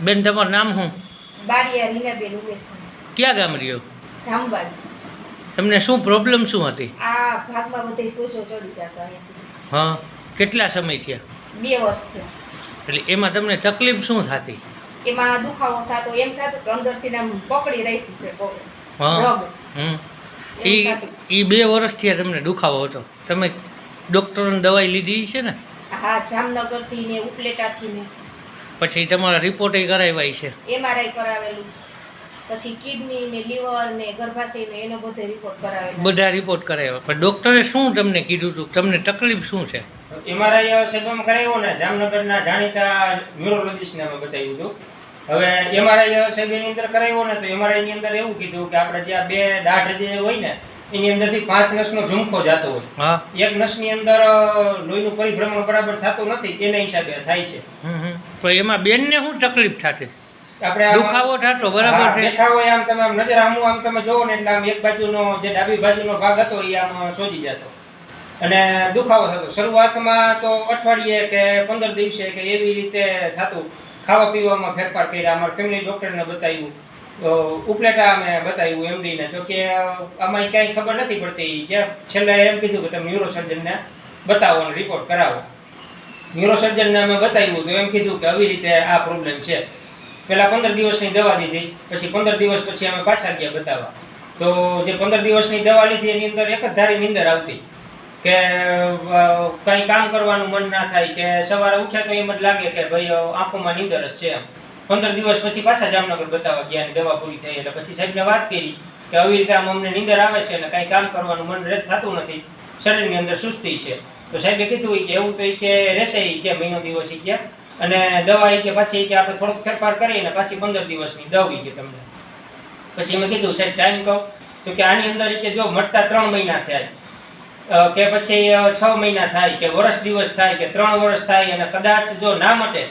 બેન તમારું નામ શું? બારિયા રીનાબેન ઉમેશભાઈ. ક્યાં ગામ રહ્યો? જામવાડ. તમને શું પ્રોબ્લેમ શું હતી? આ ભાગમાં બધે સોજો ચડી જતો અહીંયા સુધી. હા, કેટલા સમય થયા? 2 વર્ષ થયા. એટલે એમાં તમને તકલીફ શું થતી? એમાં દુખાવો થતો, એમ થતું કે અંદરથી આમ પકડી રાખ્યું છે પગ. હા. રગ. એ 2 વર્ષ થયા તમને દુખાવો હતો. તમે ડૉક્ટરોની દવાઈ લીધી છે ને? હા, જામનગરથી ને ઉપલેટાથી ને. પછી તમારા રિપોર્ટ કરાવ્યા છે? MRI કરાવેલું, પછી કિડની ને લીવર ને ગર્ભાશય ને એનો બધો રિપોર્ટ કરાવેલો. બધા રિપોર્ટ કરાવ્યા, પણ ડૉક્ટરે શું તમને કીધું હતું? તમને તકલીફ શું છે? MRI સાહેબ કરાવ્યો ને જામનગરના જાણીતા ન્યુરોલોજીસ્ટને અમે બતાવ્યું હતું. હવે MRI સાહેબ એની અંદર કરાવ્યો ને તો MRI ની અંદર એવું કીધું કે આપણે જે આ 2 દાઢ જે હોય ને એની અંદરથી 5 નસનો ઝુમખો જતો હોય. હા. એક નસની અંદર લોહીનું પરિભ્રમણ બરાબર થતું નથી, એના હિસાબે થાય છે. તો એમાં બેનને શું તકલીફ થતી? આપણે દુખાવો થતો બરાબર છે? બેઠા હોય આમ તમે આમ નજર આમ તમે જોવો ને એટલે આમ એક બાજુનો જે ડાબી બાજુનો ભાગ હતો એ આમ સોજી જતો અને દુખાવો થતો. શરૂઆતમાં તો અઠવાડિયે કે 15 દિવસે કે એવી રીતે થતું. ખાવા પીવામાં ફેરફાર કર્યા, અમારા ફેમિલી ડૉક્ટરને બતાવ્યું, ઉપલેટા અમે બતાવ્યું MD ને, તો કે આમાં કાંઈ ખબર નથી પડતી. કે છેલ્લે એમ કીધું કે તમે ન્યુરોસર્જનને બતાવો અને રિપોર્ટ કરાવો. ન્યુરોસર્જનને અમે બતાવ્યું તો એમ કીધું કે આવી રીતે આ પ્રોબ્લેમ છે. પહેલાં 15 દિવસની દવા દીધી, પછી 15 દિવસ પછી અમે પાછા ગયા બતાવવા. તો જે 15 દિવસની દવા લીધી એની અંદર એક જ ધારી નીંદર આવતી કે કંઈ કામ કરવાનું મન ના થાય, કે સવારે ઉઠ્યા તો એમ જ લાગે કે ભાઈ આંખોમાં નીંદર જ છે એમ. 15 દિવસ પછી પાછા જામનગર બતાવવા ગયા અને દવા પૂરી થઈ એટલે પછી સાહેબને વાત કરી કે આવી રીતે આમ અમને નીંદર આવે છે અને કાંઈ કામ કરવાનું મન થતું નથી, શરીરની અંદર સુસ્તી છે. તો સાહેબે કીધું કે એવું તો કે રહેશે કે મહિનો દિવસ કે, અને દવા કે પાછી કે આપણે થોડોક ફેરફાર કરીને પાછી 15 દિવસની દવા કે તમને. પછી મેં કીધું સાહેબ ટાઈમ કહો, તો કે આની અંદર કે જો મટતા 3 મહિના થાય કે પછી 6 મહિના થાય કે વર્ષ દિવસ થાય કે 3 વર્ષ થાય, અને કદાચ જો ના મટે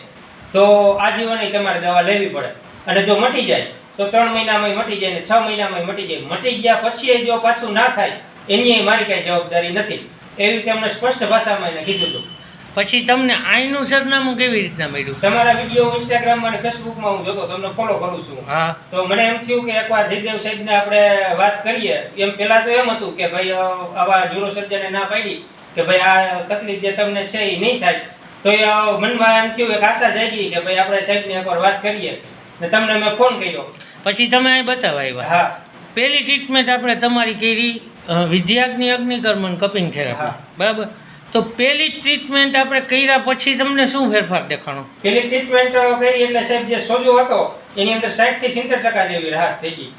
તો આજીવન તમારે દવા લેવી પડે, અને જો મટી જાય તો 3 મહિનામાં મટી જાય ને 6 મહિનામાં મટી જાય. મટી ગયા પછી જો પાછું ના થાય એની મારી કાંઈ જવાબદારી નથી, એવી રીતે અમને સ્પષ્ટ ભાષામાં એને કીધું હતું. પછી તમને આઈનું સરનામું કેવી રીતના મળ્યું? તમારા વિડીયો ઇન્સ્ટાગ્રામમાં અને ફેસબુકમાં હું જોતો, તમને ફોલો કરું છું. હા. તો મને એમ થયું કે એકવાર જયદેવ સાહેબને આપણે વાત કરીએ. એમ પહેલાં તો એમ હતું કે ભાઈ આવા ન્યુરોસર્જને ના પાડી કે ભાઈ આ તકલીફ જે તમને છે એ નહીં થાય. તો એ મનમાં એમ થયું, એક આશા જાગી કે ભાઈ આપણે સાહેબને એકવાર વાત કરીએ, ને તમને મેં ફોન કર્યો. પછી તમે અહીં બતાવવા આવ્યા? હા. પહેલી ટ્રીટમેન્ટ આપણે તમારી કરી વિદ્યાગ્નિ અગ્નિકર્મણ કપિંગ થેરાપી, બરાબર? તો પહેલી ટ્રીટમેન્ટ આપણે કર્યા પછી તમને શું ફેરફાર દેખાણો? પહેલી ટ્રીટમેન્ટ કરી એટલે સાહેબ જે સોજો હતો એની અંદર 60 થી 70% જેવી રાહત થઈ ગઈ.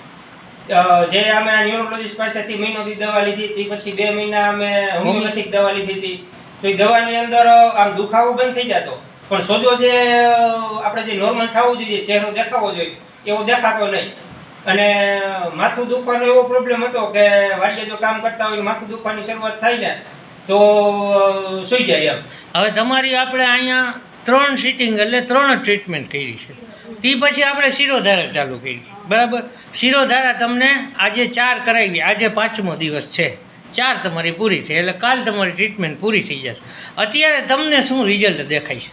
જે અમે ન્યુરોલોજીસ્ટ પાસેથી મહિનોથી દવા લીધી હતી, પછી 2 મહિના અમે હોમિયોપેથિક દવા લીધી હતી. તો એ દવાની અંદર આમ દુખાવો બંધ થઈ જતો, પણ સોજો જે આપણે જે નોર્મલ થવું જોઈએ, ચહેરો દેખાવો જોઈએ એવો દેખાતો નહીં. અને માથું દુખવાનો એવો પ્રોબ્લેમ હતો કે વાડીએ જો કામ કરતા હોય માથું દુખવાની શરૂઆત થાય ને તો સૂઈ જાય એમ. હવે તમારી આપણે અહીંયા 3 સિટિંગ એટલે 3 જ ટ્રીટમેન્ટ કરી છે. તે પછી આપણે શિરોધારા ચાલુ કરી, બરાબર? શિરોધારા તમને આજે 4 કરાવી, આજે 5મો દિવસ છે, 4 તમારી પૂરી થઈ એટલે કાલ તમારી ટ્રીટમેન્ટ પૂરી થઈ જશે. અત્યારે તમને શું રિઝલ્ટ દેખાય છે?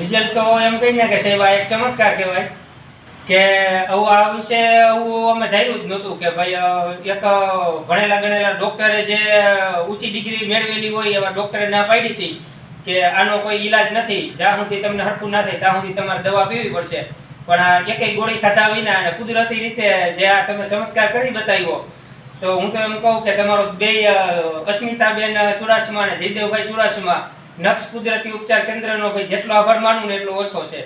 રિઝલ્ટ તો એમ કહીને કે સાહેબ આ એક ચમત્કાર કહેવાય કે આવું આ વિશે આવું અમે ધાર્યું જ નહોતું કે ભાઈ એક ભણેલા ગણેલા ડૉક્ટરે જે ઊંચી ડિગ્રી મેળવેલી હોય એવા ડૉક્ટરે ના પાડી હતી કે આનો કોઈ ઈલાજ નથી, જ્યાં સુધી તમને હરખું ના થાય ત્યાં સુધી તમારે દવા પીવી પડશે. પણ આ એકેય ગોળી ખાધા વિના અને કુદરતી રીતે જે આ તમે ચમત્કાર કરી બતાવ્યો, તો હું તો એમ કહું કે તમારો 2 અસ્મિતાબેન ચુડાસમા અને જયદેવભાઈ ચુડાસમા નક્ષ કુદરતી ઉપચાર કેન્દ્રનો ભાઈ જેટલો આભાર માનું ને એટલો ઓછો છે.